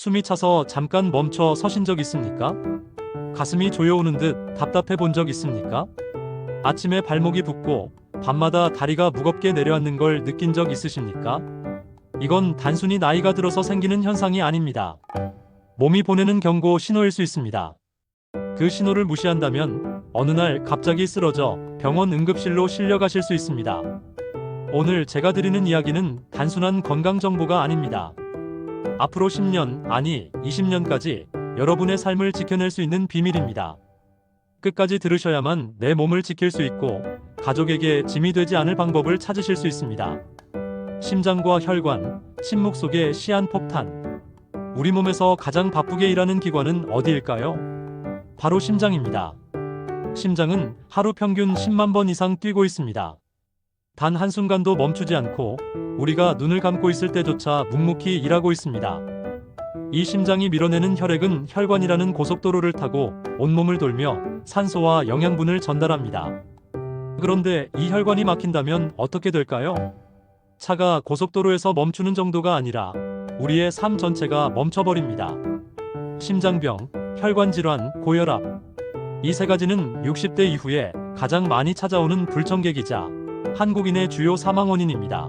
숨이 차서 잠깐 멈춰 서신 적 있습니까? 가슴이 조여오는 듯 답답해 본 적 있습니까? 아침에 발목이 붓고 밤마다 다리가 무겁게 내려앉는 걸 느낀 적 있으십니까? 이건 단순히 나이가 들어서 생기는 현상이 아닙니다. 몸이 보내는 경고 신호일 수 있습니다. 그 신호를 무시한다면 어느 날 갑자기 쓰러져 병원 응급실로 실려가실 수 있습니다. 오늘 제가 드리는 이야기는 단순한 건강 정보가 아닙니다. 앞으로 10년, 아니 20년까지 여러분의 삶을 지켜낼 수 있는 비밀입니다. 끝까지 들으셔야만 내 몸을 지킬 수 있고 가족에게 짐이 되지 않을 방법을 찾으실 수 있습니다. 심장과 혈관, 침묵 속의 시한폭탄. 우리 몸에서 가장 바쁘게 일하는 기관은 어디일까요? 바로 심장입니다. 심장은 하루 평균 10만 번 이상 뛰고 있습니다. 단 한순간도 멈추지 않고 우리가 눈을 감고 있을 때조차 묵묵히 일하고 있습니다. 이 심장이 밀어내는 혈액은 혈관이라는 고속도로를 타고 온몸을 돌며 산소와 영양분을 전달합니다. 그런데 이 혈관이 막힌다면 어떻게 될까요? 차가 고속도로에서 멈추는 정도가 아니라 우리의 삶 전체가 멈춰버립니다. 심장병, 혈관질환, 고혈압. 이 세 가지는 60대 이후에 가장 많이 찾아오는 불청객이자 한국인의 주요 사망 원인입니다.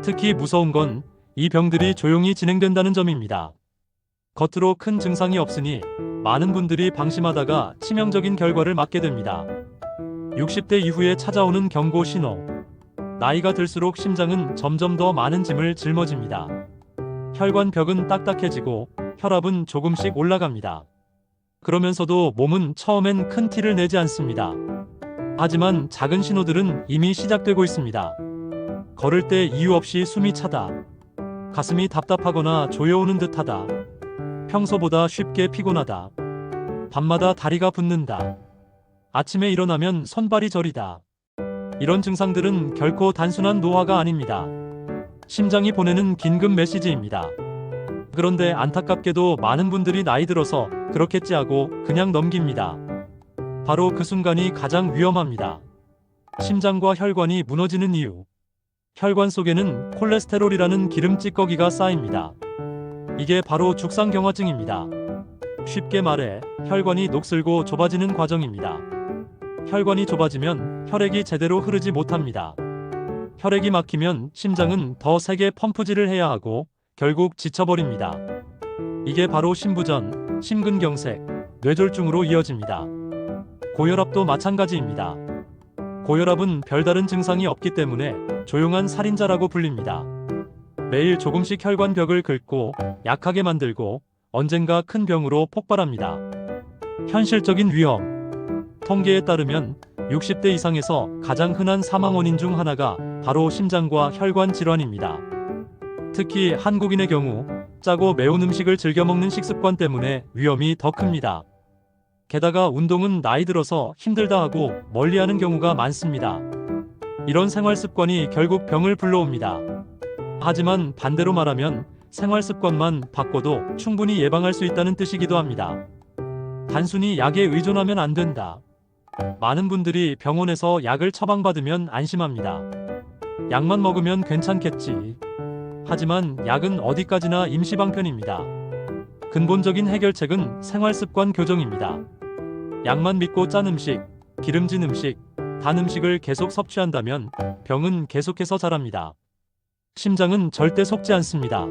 특히 무서운 건 이 병들이 조용히 진행된다는 점입니다. 겉으로 큰 증상이 없으니 많은 분들이 방심하다가 치명적인 결과를 맞게 됩니다. 60대 이후에 찾아오는 경고 신호. 나이가 들수록 심장은 점점 더 많은 짐을 짊어집니다. 혈관벽은 딱딱해지고 혈압은 조금씩 올라갑니다. 그러면서도 몸은 처음엔 큰 티를 내지 않습니다. 하지만 작은 신호들은 이미 시작되고 있습니다. 걸을 때 이유 없이 숨이 차다. 가슴이 답답하거나 조여오는 듯하다. 평소보다 쉽게 피곤하다. 밤마다 다리가 붓는다. 아침에 일어나면 손발이 저리다. 이런 증상들은 결코 단순한 노화가 아닙니다. 심장이 보내는 긴급 메시지입니다. 그런데 안타깝게도 많은 분들이 나이 들어서 그렇겠지 하고 그냥 넘깁니다. 바로 그 순간이 가장 위험합니다. 심장과 혈관이 무너지는 이유. 혈관 속에는 콜레스테롤이라는 기름 찌꺼기가 쌓입니다. 이게 바로 죽상경화증입니다. 쉽게 말해 혈관이 녹슬고 좁아지는 과정입니다. 혈관이 좁아지면 혈액이 제대로 흐르지 못합니다. 혈액이 막히면 심장은 더 세게 펌프질을 해야 하고 결국 지쳐버립니다. 이게 바로 심부전, 심근경색, 뇌졸중으로 이어집니다. 고혈압도 마찬가지입니다. 고혈압은 별다른 증상이 없기 때문에 조용한 살인자라고 불립니다. 매일 조금씩 혈관벽을 긁고 약하게 만들고 언젠가 큰 병으로 폭발합니다. 현실적인 위험. 통계에 따르면 60대 이상에서 가장 흔한 사망 원인 중 하나가 바로 심장과 혈관 질환입니다. 특히 한국인의 경우 짜고 매운 음식을 즐겨 먹는 식습관 때문에 위험이 더 큽니다. 게다가 운동은 나이 들어서 힘들다 하고 멀리하는 경우가 많습니다. 이런 생활 습관이 결국 병을 불러옵니다. 하지만 반대로 말하면 생활 습관만 바꿔도 충분히 예방할 수 있다는 뜻이기도 합니다. 단순히 약에 의존하면 안 된다. 많은 분들이 병원에서 약을 처방받으면 안심합니다. 약만 먹으면 괜찮겠지. 하지만 약은 어디까지나 임시방편입니다. 근본적인 해결책은 생활습관 교정입니다. 약만 믿고 짠 음식, 기름진 음식, 단 음식을 계속 섭취한다면 병은 계속해서 자랍니다. 심장은 절대 속지 않습니다.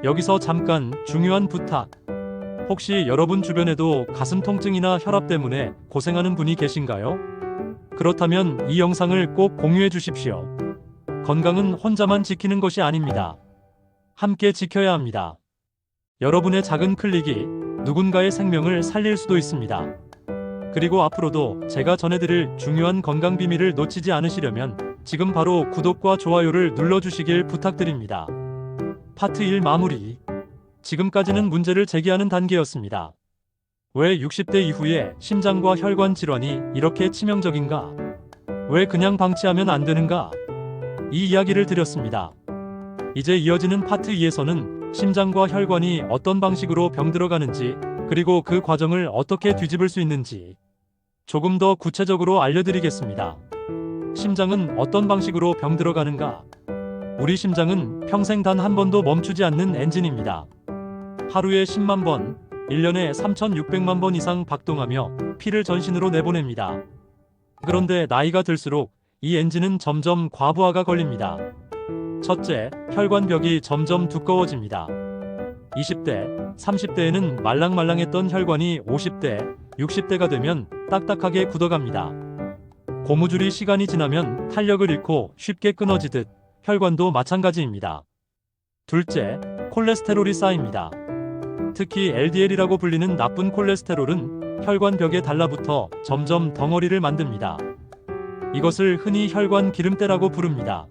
여기서 잠깐 중요한 부탁. 혹시 여러분 주변에도 가슴 통증이나 혈압 때문에 고생하는 분이 계신가요? 그렇다면 이 영상을 꼭 공유해 주십시오. 건강은 혼자만 지키는 것이 아닙니다. 함께 지켜야 합니다. 여러분의 작은 클릭이 누군가의 생명을 살릴 수도 있습니다. 그리고 앞으로도 제가 전해드릴 중요한 건강 비밀을 놓치지 않으시려면 지금 바로 구독과 좋아요를 눌러주시길 부탁드립니다. 파트 1 마무리. 지금까지는 문제를 제기하는 단계였습니다. 왜 60대 이후에 심장과 혈관 질환이 이렇게 치명적인가? 왜 그냥 방치하면 안 되는가? 이 이야기를 드렸습니다. 이제 이어지는 파트 2에서는 심장과 혈관이 어떤 방식으로 병들어가는지, 그리고 그 과정을 어떻게 뒤집을 수 있는지 조금 더 구체적으로 알려드리겠습니다. 심장은 어떤 방식으로 병들어가는가? 우리 심장은 평생 단 한 번도 멈추지 않는 엔진입니다. 하루에 10만 번, 1년에 3,600만 번 이상 박동하며 피를 전신으로 내보냅니다. 그런데 나이가 들수록 이 엔진은 점점 과부하가 걸립니다. 첫째, 혈관벽이 점점 두꺼워집니다. 20대, 30대에는 말랑말랑했던 혈관이 50대, 60대가 되면 딱딱하게 굳어갑니다. 고무줄이 시간이 지나면 탄력을 잃고 쉽게 끊어지듯 혈관도 마찬가지입니다. 둘째, 콜레스테롤이 쌓입니다. 특히 LDL이라고 불리는 나쁜 콜레스테롤은 혈관벽에 달라붙어 점점 덩어리를 만듭니다. 이것을 흔히 혈관 기름때라고 부릅니다.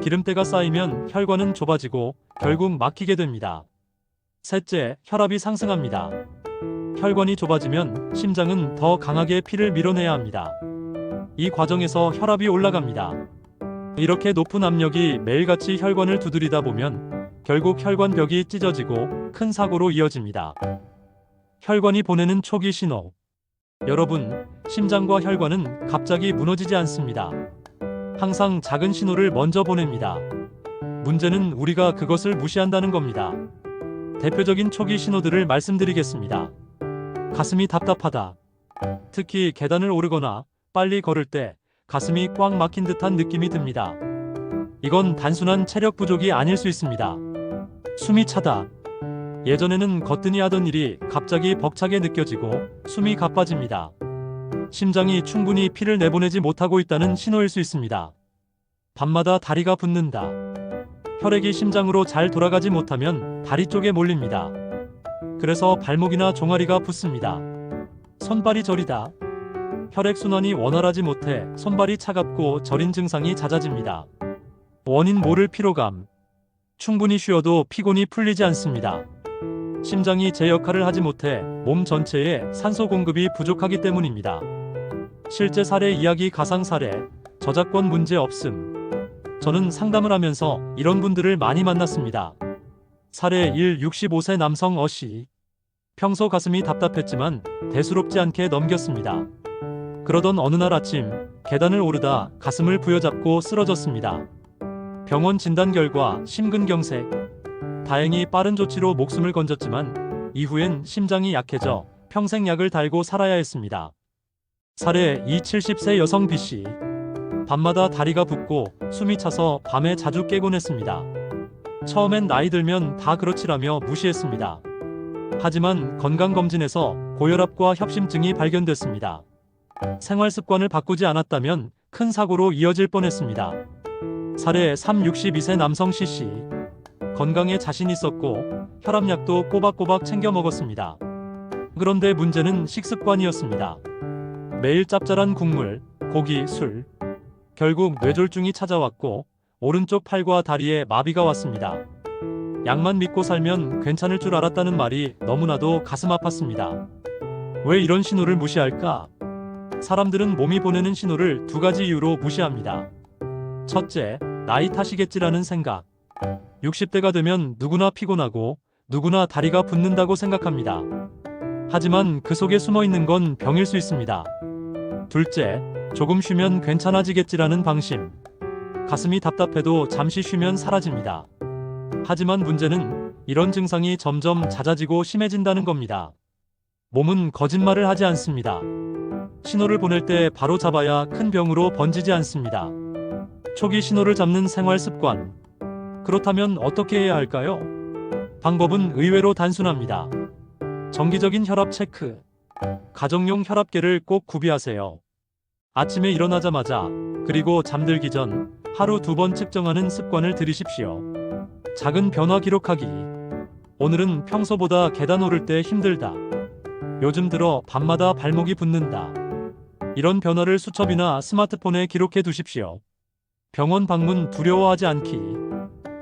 기름때가 쌓이면 혈관은 좁아지고 결국 막히게 됩니다. 셋째, 혈압이 상승합니다. 혈관이 좁아지면 심장은 더 강하게 피를 밀어내야 합니다. 이 과정에서 혈압이 올라갑니다. 이렇게 높은 압력이 매일같이 혈관을 두드리다 보면 결국 혈관벽이 찢어지고 큰 사고로 이어집니다. 혈관이 보내는 초기 신호. 여러분, 심장과 혈관은 갑자기 무너지지 않습니다. 항상 작은 신호를 먼저 보냅니다. 문제는 우리가 그것을 무시한다는 겁니다. 대표적인 초기 신호들을 말씀드리겠습니다. 가슴이 답답하다. 특히 계단을 오르거나 빨리 걸을 때 가슴이 꽉 막힌 듯한 느낌이 듭니다. 이건 단순한 체력 부족이 아닐 수 있습니다. 숨이 차다. 예전에는 거뜬히 하던 일이 갑자기 벅차게 느껴지고 숨이 가빠집니다. 심장이 충분히 피를 내보내지 못하고 있다는 신호일 수 있습니다. 밤마다 다리가 붓는다. 혈액이 심장으로 잘 돌아가지 못하면 다리 쪽에 몰립니다. 그래서 발목이나 종아리가 붓습니다. 손발이 저리다. 혈액순환이 원활하지 못해 손발이 차갑고 저린 증상이 잦아집니다. 원인 모를 피로감. 충분히 쉬어도 피곤이 풀리지 않습니다. 심장이 제 역할을 하지 못해 몸 전체에 산소 공급이 부족하기 때문입니다. 실제 사례 이야기 가상 사례, 저작권 문제 없음. 저는 상담을 하면서 이런 분들을 많이 만났습니다. 사례 1. 65세 남성 어씨. 평소 가슴이 답답했지만 대수롭지 않게 넘겼습니다. 그러던 어느 날 아침 계단을 오르다 가슴을 부여잡고 쓰러졌습니다. 병원 진단 결과 심근경색. 다행히 빠른 조치로 목숨을 건졌지만 이후엔 심장이 약해져 평생 약을 달고 살아야 했습니다. 사례 2. 70세 여성 B씨. 밤마다 다리가 붓고 숨이 차서 밤에 자주 깨곤 했습니다. 처음엔 나이 들면 다 그렇지라며 무시했습니다. 하지만 건강검진에서 고혈압과 협심증이 발견됐습니다. 생활 습관을 바꾸지 않았다면 큰 사고로 이어질 뻔했습니다. 사례 3. 62세 남성 C씨. 건강에 자신 있었고 혈압약도 꼬박꼬박 챙겨 먹었습니다. 그런데 문제는 식습관이었습니다. 매일 짭짤한 국물, 고기, 술. 결국 뇌졸중이 찾아왔고 오른쪽 팔과 다리에 마비가 왔습니다. 약만 믿고 살면 괜찮을 줄 알았다는 말이 너무나도 가슴 아팠습니다. 왜 이런 신호를 무시할까? 사람들은 몸이 보내는 신호를 두 가지 이유로 무시합니다. 첫째, 나이 탓이겠지라는 생각. 60대가 되면 누구나 피곤하고 누구나 다리가 붓는다고 생각합니다. 하지만 그 속에 숨어 있는 건 병일 수 있습니다. 둘째, 조금 쉬면 괜찮아지겠지라는 방심. 가슴이 답답해도 잠시 쉬면 사라집니다. 하지만 문제는 이런 증상이 점점 잦아지고 심해진다는 겁니다. 몸은 거짓말을 하지 않습니다. 신호를 보낼 때 바로 잡아야 큰 병으로 번지지 않습니다. 초기 신호를 잡는 생활 습관. 그렇다면 어떻게 해야 할까요? 방법은 의외로 단순합니다. 정기적인 혈압 체크. 가정용 혈압계를 꼭 구비하세요. 아침에 일어나자마자 그리고 잠들기 전 하루 2번 측정하는 습관을 들이십시오. 작은 변화 기록하기. 오늘은 평소보다 계단 오를 때 힘들다. 요즘 들어 밤마다 발목이 붓는다. 이런 변화를 수첩이나 스마트폰에 기록해 두십시오. 병원 방문 두려워하지 않기.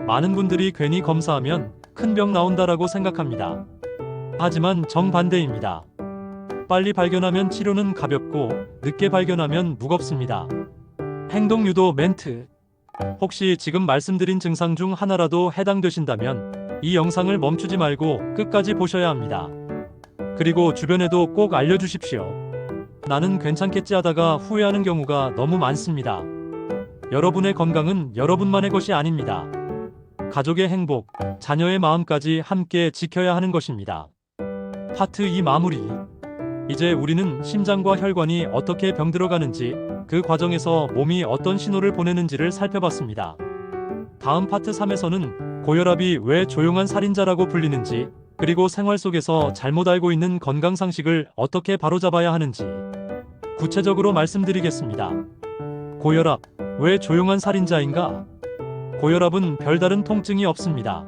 많은 분들이 괜히 검사하면 큰 병 나온다라고 생각합니다. 하지만 정반대입니다. 빨리 발견하면 치료는 가볍고 늦게 발견하면 무겁습니다. 행동 유도 멘트. 혹시 지금 말씀드린 증상 중 하나라도 해당되신다면 이 영상을 멈추지 말고 끝까지 보셔야 합니다. 그리고 주변에도 꼭 알려주십시오. 나는 괜찮겠지 하다가 후회하는 경우가 너무 많습니다. 여러분의 건강은 여러분만의 것이 아닙니다. 가족의 행복, 자녀의 마음까지 함께 지켜야 하는 것입니다. 파트 2 마무리. 이제 우리는 심장과 혈관이 어떻게 병들어가는지, 그 과정에서 몸이 어떤 신호를 보내는지를 살펴봤습니다. 다음 파트 3에서는 고혈압이 왜 조용한 살인자라고 불리는지, 그리고 생활 속에서 잘못 알고 있는 건강 상식을 어떻게 바로잡아야 하는지 구체적으로 말씀드리겠습니다. 고혈압, 왜 조용한 살인자인가? 고혈압은 별다른 통증이 없습니다.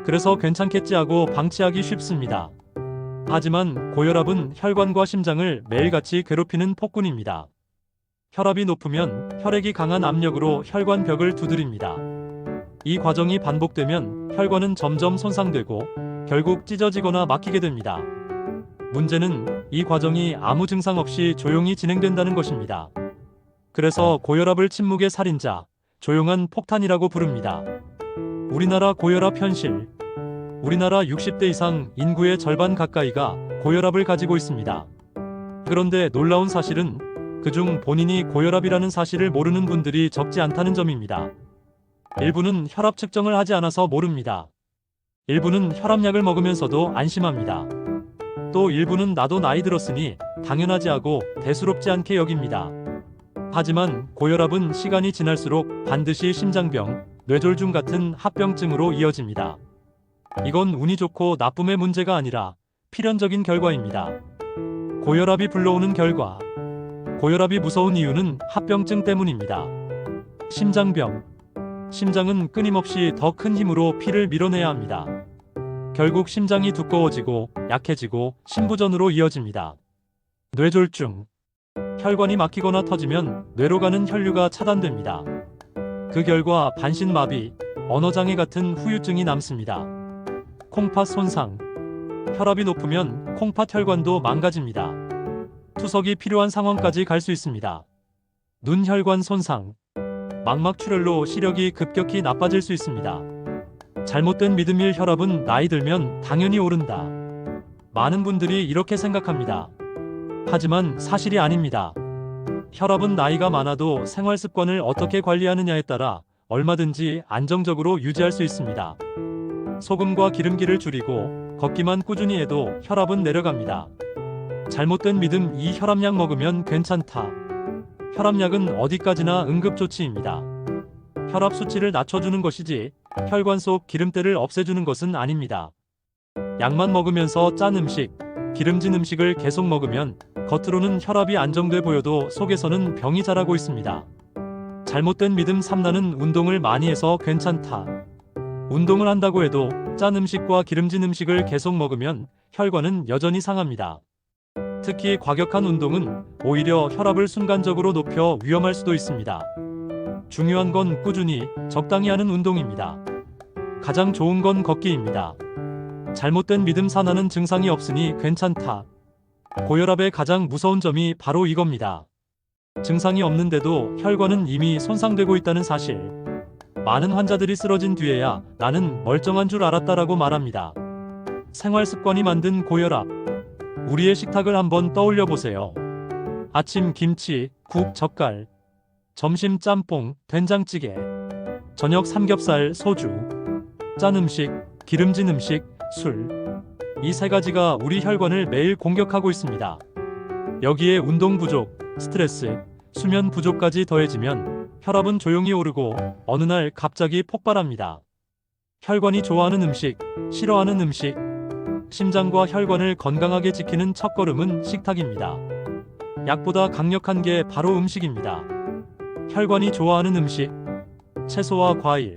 그래서 괜찮겠지 하고 방치하기 쉽습니다. 하지만 고혈압은 혈관과 심장을 매일같이 괴롭히는 폭군입니다. 혈압이 높으면 혈액이 강한 압력으로 혈관 벽을 두드립니다. 이 과정이 반복되면 혈관은 점점 손상되고 결국 찢어지거나 막히게 됩니다. 문제는 이 과정이 아무 증상 없이 조용히 진행된다는 것입니다. 그래서 고혈압을 침묵의 살인자, 조용한 폭탄이라고 부릅니다. 우리나라 고혈압 현실. 우리나라 60대 이상 인구의 절반 가까이가 고혈압을 가지고 있습니다. 그런데 놀라운 사실은 그중 본인이 고혈압이라는 사실을 모르는 분들이 적지 않다는 점입니다. 일부는 혈압 측정을 하지 않아서 모릅니다. 일부는 혈압약을 먹으면서도 안심합니다. 또 일부는 나도 나이 들었으니 당연하지 하고 대수롭지 않게 여깁니다. 하지만 고혈압은 시간이 지날수록 반드시 심장병, 뇌졸중 같은 합병증으로 이어집니다. 이건 운이 좋고 나쁨의 문제가 아니라 필연적인 결과입니다. 고혈압이 불러오는 결과. 고혈압이 무서운 이유는 합병증 때문입니다. 심장병. 심장은 끊임없이 더 큰 힘으로 피를 밀어내야 합니다. 결국 심장이 두꺼워지고 약해지고 심부전으로 이어집니다. 뇌졸중. 혈관이 막히거나 터지면 뇌로 가는 혈류가 차단됩니다. 그 결과 반신마비, 언어장애 같은 후유증이 남습니다. 콩팥 손상. 혈압이 높으면 콩팥 혈관도 망가집니다. 투석이 필요한 상황까지 갈 수 있습니다. 눈 혈관 손상. 망막 출혈로 시력이 급격히 나빠질 수 있습니다. 잘못된 믿음일 혈압은 나이 들면 당연히 오른다. 많은 분들이 이렇게 생각합니다. 하지만 사실이 아닙니다. 혈압은 나이가 많아도 생활 습관을 어떻게 관리하느냐에 따라 얼마든지 안정적으로 유지할 수 있습니다. 소금과 기름기를 줄이고 걷기만 꾸준히 해도 혈압은 내려갑니다. 잘못된 믿음 이 혈압약 먹으면 괜찮다. 혈압약은 어디까지나 응급조치입니다. 혈압 수치를 낮춰주는 것이지 혈관 속 기름때를 없애주는 것은 아닙니다. 약만 먹으면서 짠 음식, 기름진 음식을 계속 먹으면 겉으로는 혈압이 안정돼 보여도 속에서는 병이 자라고 있습니다. 잘못된 믿음 3. 나는 운동을 많이 해서 괜찮다. 운동을 한다고 해도 짠 음식과 기름진 음식을 계속 먹으면 혈관은 여전히 상합니다. 특히 과격한 운동은 오히려 혈압을 순간적으로 높여 위험할 수도 있습니다. 중요한 건 꾸준히 적당히 하는 운동입니다. 가장 좋은 건 걷기입니다. 잘못된 믿음 4. 나는 증상이 없으니 괜찮다. 고혈압의 가장 무서운 점이 바로 이겁니다. 증상이 없는데도 혈관은 이미 손상되고 있다는 사실. 많은 환자들이 쓰러진 뒤에야 나는 멀쩡한 줄 알았다라고 말합니다. 생활 습관이 만든 고혈압. 우리의 식탁을 한번 떠올려 보세요. 아침 김치, 국, 젓갈. 점심 짬뽕, 된장찌개. 저녁 삼겹살, 소주. 짠 음식, 기름진 음식, 술. 이 세 가지가 우리 혈관을 매일 공격하고 있습니다. 여기에 운동 부족, 스트레스, 수면 부족까지 더해지면 혈압은 조용히 오르고 어느 날 갑자기 폭발합니다. 혈관이 좋아하는 음식, 싫어하는 음식. 심장과 혈관을 건강하게 지키는 첫걸음은 식탁입니다. 약보다 강력한 게 바로 음식입니다. 혈관이 좋아하는 음식, 채소와 과일.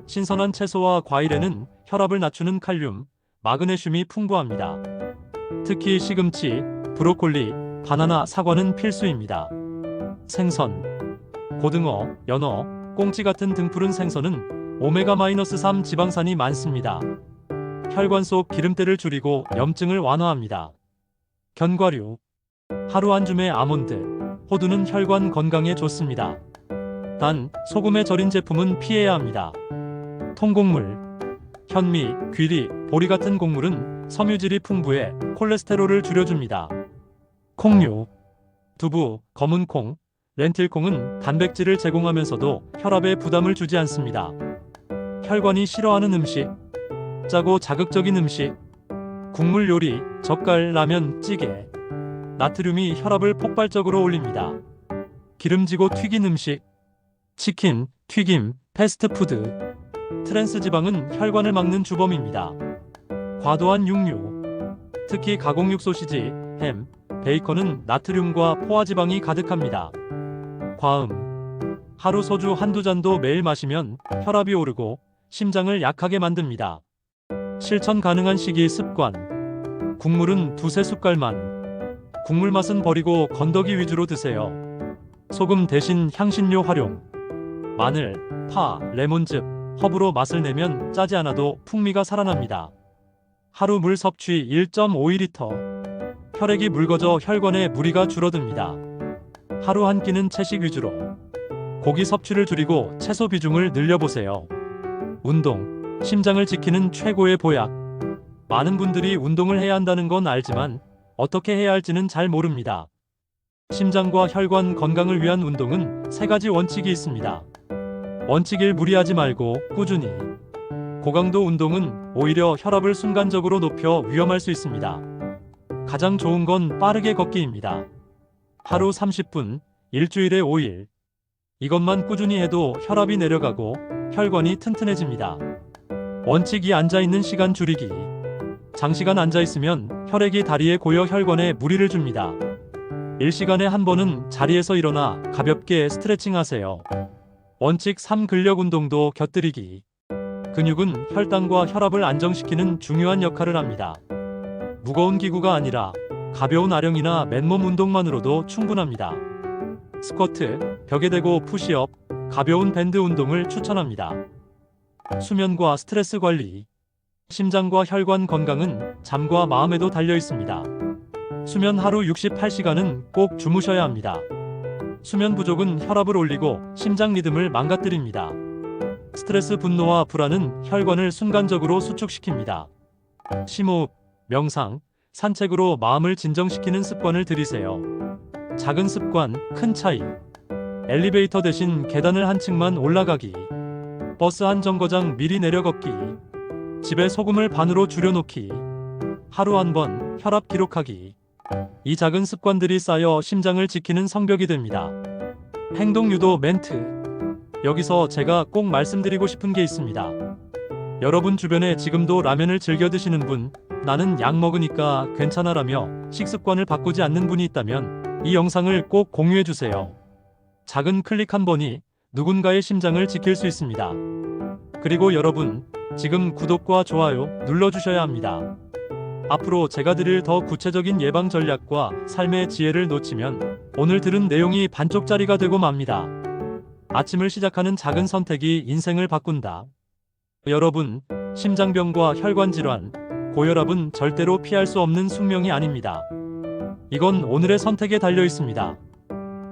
신선한 채소와 과일에는 혈압을 낮추는 칼륨, 마그네슘이 풍부합니다. 특히 시금치, 브로콜리, 바나나, 사과는 필수입니다. 생선, 고등어, 연어, 꽁치 같은 등푸른 생선은 오메가-3 지방산이 많습니다. 혈관 속 기름때를 줄이고 염증을 완화합니다. 견과류, 하루 한 줌의 아몬드, 호두는 혈관 건강에 좋습니다. 단, 소금에 절인 제품은 피해야 합니다. 통곡물, 현미, 귀리, 보리 같은 곡물은 섬유질이 풍부해 콜레스테롤을 줄여줍니다. 콩류, 두부, 검은콩, 렌틸콩은 단백질을 제공하면서도 혈압에 부담을 주지 않습니다. 혈관이 싫어하는 음식, 짜고 자극적인 음식, 국물 요리, 젓갈, 라면, 찌개. 나트륨이 혈압을 폭발적으로 올립니다. 기름지고 튀긴 음식, 치킨, 튀김, 패스트푸드, 트랜스 지방은 혈관을 막는 주범입니다. 과도한 육류, 특히 가공육 소시지, 햄, 베이컨은 나트륨과 포화지방이 가득합니다. 과음, 하루 소주 한두 잔도 매일 마시면 혈압이 오르고 심장을 약하게 만듭니다. 실천 가능한 식이 습관, 국물은 두세 숟갈만, 국물 맛은 버리고 건더기 위주로 드세요. 소금 대신 향신료 활용, 마늘, 파, 레몬즙, 허브로 맛을 내면 짜지 않아도 풍미가 살아납니다. 하루 물 섭취 1.5리터. 혈액이 묽어져 혈관에 무리가 줄어듭니다. 하루 한 끼는 채식 위주로. 고기 섭취를 줄이고 채소 비중을 늘려보세요. 운동, 심장을 지키는 최고의 보약. 많은 분들이 운동을 해야 한다는 건 알지만 어떻게 해야 할지는 잘 모릅니다. 심장과 혈관 건강을 위한 운동은 3가지 원칙이 있습니다. 원칙 1. 무리하지 말고 꾸준히. 고강도 운동은 오히려 혈압을 순간적으로 높여 위험할 수 있습니다. 가장 좋은 건 빠르게 걷기입니다. 하루 30분, 일주일에 5일. 이것만 꾸준히 해도 혈압이 내려가고 혈관이 튼튼해집니다. 원칙 2. 앉아있는 시간 줄이기. 장시간 앉아있으면 혈액이 다리에 고여 혈관에 무리를 줍니다. 1시간에 한 번은 자리에서 일어나 가볍게 스트레칭 하세요. 원칙 3. 근력 운동도 곁들이기. 근육은 혈당과 혈압을 안정시키는 중요한 역할을 합니다. 무거운 기구가 아니라 가벼운 아령이나 맨몸 운동만으로도 충분합니다. 스쿼트, 벽에 대고 푸시업, 가벼운 밴드 운동을 추천합니다. 수면과 스트레스 관리. 심장과 혈관 건강은 잠과 마음에도 달려 있습니다. 수면 하루 68시간은 꼭 주무셔야 합니다. 수면 부족은 혈압을 올리고 심장 리듬을 망가뜨립니다. 스트레스, 분노와 불안은 혈관을 순간적으로 수축시킵니다. 심호흡, 명상, 산책으로 마음을 진정시키는 습관을 들이세요. 작은 습관, 큰 차이. 엘리베이터 대신 계단을 한 층만 올라가기. 버스 한 정거장 미리 내려 걷기. 집에 소금을 반으로 줄여놓기. 하루 한 번 혈압 기록하기. 이 작은 습관들이 쌓여 심장을 지키는 성벽이 됩니다. 행동 유도 멘트. 여기서 제가 꼭 말씀드리고 싶은 게 있습니다. 여러분 주변에 지금도 라면을 즐겨 드시는 분, 나는 약 먹으니까 괜찮아라며 식습관을 바꾸지 않는 분이 있다면 이 영상을 꼭 공유해 주세요. 작은 클릭 한 번이 누군가의 심장을 지킬 수 있습니다. 그리고 여러분, 지금 구독과 좋아요 눌러주셔야 합니다. 앞으로 제가 드릴 더 구체적인 예방 전략과 삶의 지혜를 놓치면 오늘 들은 내용이 반쪽짜리가 되고 맙니다. 아침을 시작하는 작은 선택이 인생을 바꾼다. 여러분, 심장병과 혈관 질환, 고혈압은 절대로 피할 수 없는 숙명이 아닙니다. 이건 오늘의 선택에 달려 있습니다.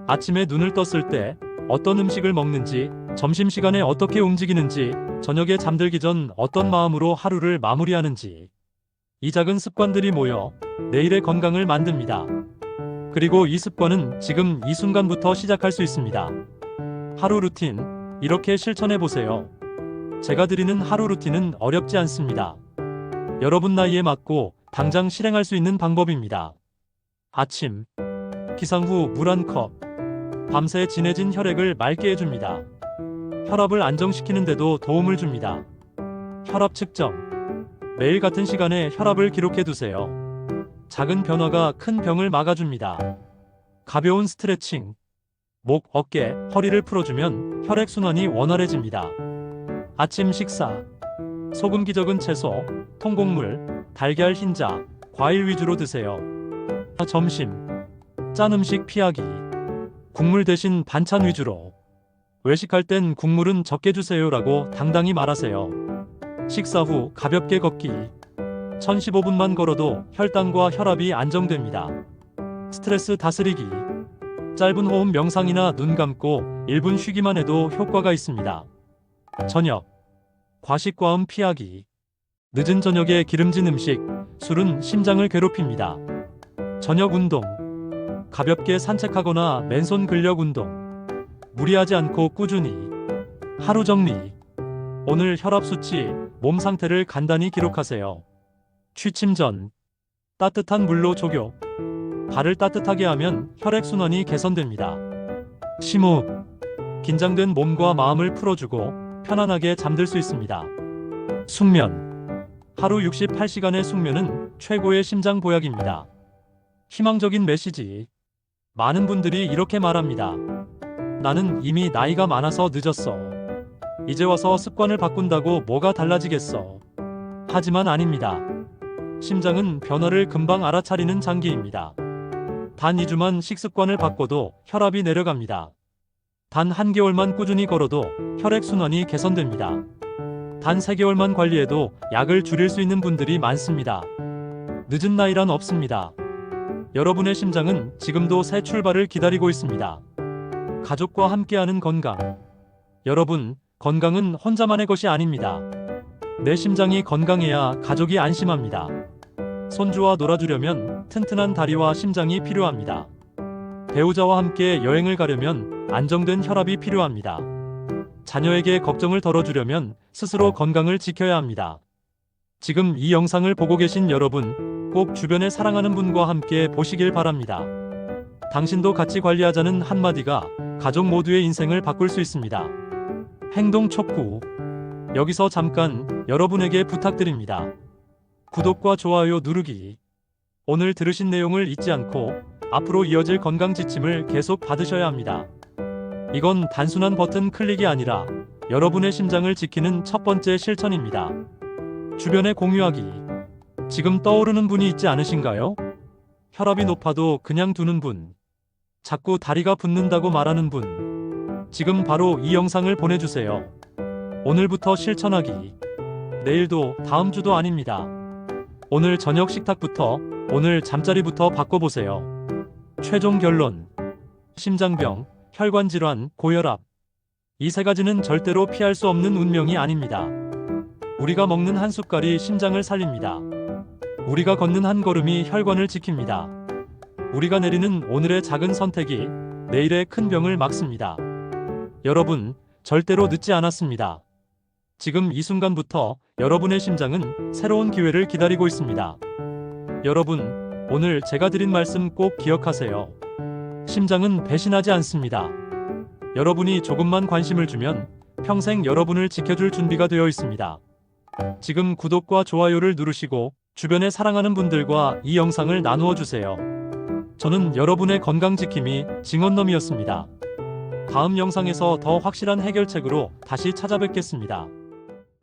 아침에 눈을 떴을 때 어떤 음식을 먹는지, 점심시간에 어떻게 움직이는지, 저녁에 잠들기 전 어떤 마음으로 하루를 마무리하는지. 이 작은 습관들이 모여 내일의 건강을 만듭니다. 그리고 이 습관은 지금 이 순간부터 시작할 수 있습니다. 하루 루틴, 이렇게 실천해 보세요. 제가 드리는 하루 루틴은 어렵지 않습니다. 여러분 나이에 맞고 당장 실행할 수 있는 방법입니다. 아침, 기상 후 물 한 컵. 밤새 진해진 혈액을 맑게 해줍니다. 혈압을 안정시키는 데도 도움을 줍니다. 혈압 측정. 매일 같은 시간에 혈압을 기록해 두세요. 작은 변화가 큰 병을 막아줍니다. 가벼운 스트레칭. 목, 어깨, 허리를 풀어주면 혈액순환이 원활해집니다. 아침 식사. 소금기 적은 채소, 통곡물, 달걀 흰자, 과일 위주로 드세요. 점심. 짠 음식 피하기. 국물 대신 반찬 위주로. 외식할 땐 국물은 적게 주세요라고 당당히 말하세요. 식사 후 가볍게 걷기. 1015분만 걸어도 혈당과 혈압이 안정됩니다. 스트레스 다스리기. 짧은 호흡 명상이나 눈 감고 1분 쉬기만 해도 효과가 있습니다. 저녁. 과식과음 피하기. 늦은 저녁에 기름진 음식, 술은 심장을 괴롭힙니다. 저녁 운동. 가볍게 산책하거나 맨손 근력 운동. 무리하지 않고 꾸준히. 하루 정리. 오늘 혈압 수치, 몸 상태를 간단히 기록하세요. 취침 전 따뜻한 물로 조교. 발을 따뜻하게 하면 혈액순환이 개선됩니다. 심호흡. 긴장된 몸과 마음을 풀어주고 편안하게 잠들 수 있습니다. 숙면. 하루 68시간의 숙면은 최고의 심장 보약입니다. 희망적인 메시지. 많은 분들이 이렇게 말합니다. 나는 이미 나이가 많아서 늦었어. 이제 와서 습관을 바꾼다고 뭐가 달라지겠어. 하지만 아닙니다. 심장은 변화를 금방 알아차리는 장기입니다. 단 2주만 식습관을 바꿔도 혈압이 내려갑니다. 단 1개월만 꾸준히 걸어도 혈액순환이 개선됩니다. 단 3개월만 관리해도 약을 줄일 수 있는 분들이 많습니다. 늦은 나이란 없습니다. 여러분의 심장은 지금도 새 출발을 기다리고 있습니다. 가족과 함께하는 건강. 여러분, 건강은 혼자만의 것이 아닙니다. 내 심장이 건강해야 가족이 안심합니다. 손주와 놀아주려면 튼튼한 다리와 심장이 필요합니다. 배우자와 함께 여행을 가려면 안정된 혈압이 필요합니다. 자녀에게 걱정을 덜어주려면 스스로 건강을 지켜야 합니다. 지금 이 영상을 보고 계신 여러분, 꼭 주변에 사랑하는 분과 함께 보시길 바랍니다. 당신도 같이 관리하자는 한마디가 가족 모두의 인생을 바꿀 수 있습니다. 행동 촉구. 여기서 잠깐 여러분에게 부탁드립니다. 구독과 좋아요 누르기. 오늘 들으신 내용을 잊지 않고 앞으로 이어질 건강 지침을 계속 받으셔야 합니다. 이건 단순한 버튼 클릭이 아니라 여러분의 심장을 지키는 첫 번째 실천입니다. 주변에 공유하기. 지금 떠오르는 분이 있지 않으신가요? 혈압이 높아도 그냥 두는 분. 자꾸 다리가 붓는다고 말하는 분. 지금 바로 이 영상을 보내주세요. 오늘부터 실천하기. 내일도 다음 주도 아닙니다. 오늘 저녁 식탁부터, 오늘 잠자리부터 바꿔보세요. 최종 결론. 심장병, 혈관질환, 고혈압. 이 세 가지는 절대로 피할 수 없는 운명이 아닙니다. 우리가 먹는 한 숟갈이 심장을 살립니다. 우리가 걷는 한 걸음이 혈관을 지킵니다. 우리가 내리는 오늘의 작은 선택이 내일의 큰 병을 막습니다. 여러분, 절대로 늦지 않았습니다. 지금 이 순간부터 여러분의 심장은 새로운 기회를 기다리고 있습니다. 여러분, 오늘 제가 드린 말씀 꼭 기억하세요. 심장은 배신하지 않습니다. 여러분이 조금만 관심을 주면 평생 여러분을 지켜줄 준비가 되어 있습니다. 지금 구독과 좋아요를 누르시고 주변에 사랑하는 분들과 이 영상을 나누어 주세요. 저는 여러분의 건강 지킴이 징언놈이었습니다. 다음 영상에서 더 확실한 해결책으로 다시 찾아뵙겠습니다.